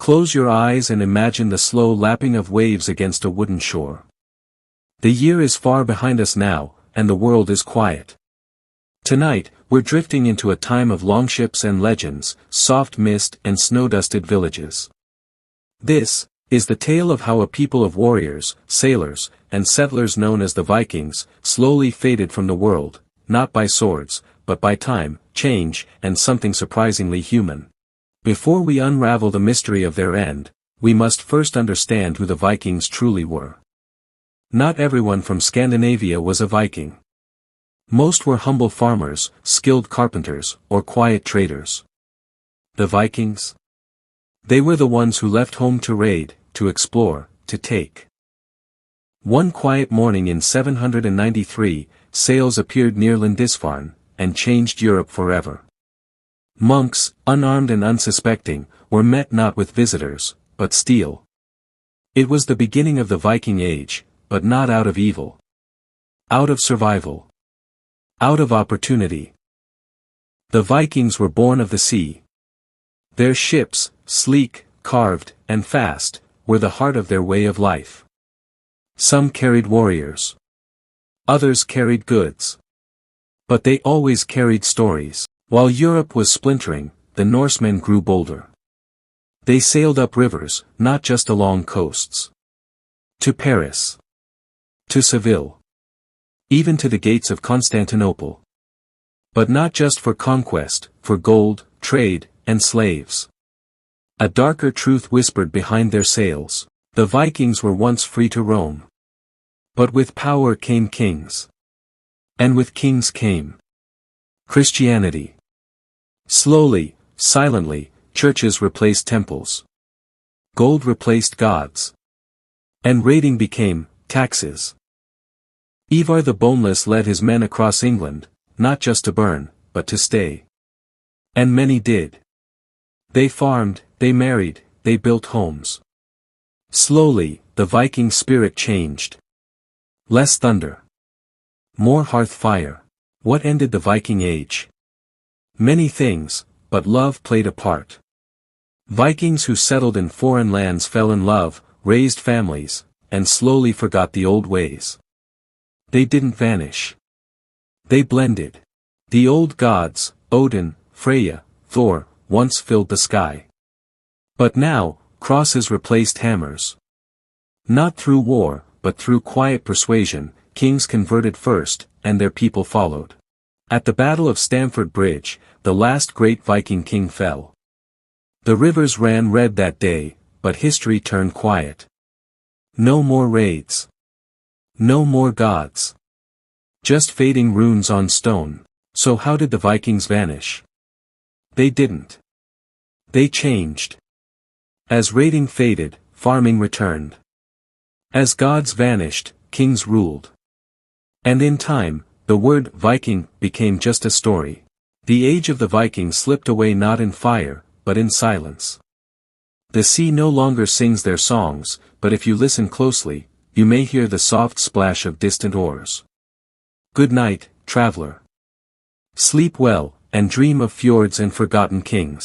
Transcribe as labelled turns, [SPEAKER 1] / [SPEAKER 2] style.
[SPEAKER 1] Close your eyes and imagine the slow lapping of waves against a wooden shore. The year is far behind us now, and the world is quiet. Tonight, we're drifting into a time of longships and legends, soft mist and snow-dusted villages. This is the tale of how a people of warriors, sailors, and settlers known as the Vikings, slowly faded from the world, not by swords, but by time, change, and something surprisingly human. Before we unravel the mystery of their end, we must first understand who the Vikings truly were. Not everyone from Scandinavia was a Viking. Most were humble farmers, skilled carpenters, or quiet traders. The Vikings? They were the ones who left home to raid, to explore, to take. One quiet morning in 793, sails appeared near Lindisfarne, and changed Europe forever. Monks, unarmed and unsuspecting, were met not with visitors, but steel. It was the beginning of the Viking Age, but not out of evil. Out of survival. Out of opportunity. The Vikings were born of the sea. Their ships, sleek, carved, and fast, were the heart of their way of life. Some carried warriors. Others carried goods. But they always carried stories. While Europe was splintering, the Norsemen grew bolder. They sailed up rivers, not just along coasts. To Paris. To Seville. Even to the gates of Constantinople. But not just for conquest, for gold, trade, and slaves. A darker truth whispered behind their sails. The Vikings were once free to roam. But with power came kings. And with kings came Christianity. Slowly, silently, churches replaced temples. Gold replaced gods. And raiding became taxes. Ivar the Boneless led his men across England, not just to burn, but to stay. And many did. They farmed, they married, they built homes. Slowly, the Viking spirit changed. Less thunder. More hearth fire. What ended the Viking Age? Many things, but love played a part. Vikings who settled in foreign lands fell in love, raised families, and slowly forgot the old ways. They didn't vanish. They blended. The old gods, Odin, Freya, Thor, once filled the sky. But now, crosses replaced hammers. Not through war, but through quiet persuasion, kings converted first, and their people followed. At the Battle of Stamford Bridge, the last great Viking king fell. The rivers ran red that day, but history turned quiet. No more raids. No more gods. Just fading runes on stone. So how did the Vikings vanish? They didn't. They changed. As raiding faded, farming returned. As gods vanished, kings ruled. And in time, the word Viking became just a story. The age of the Vikings slipped away not in fire, but in silence. The sea no longer sings their songs, but if you listen closely, you may hear the soft splash of distant oars. Good night, traveler. Sleep well, and dream of fjords and forgotten kings.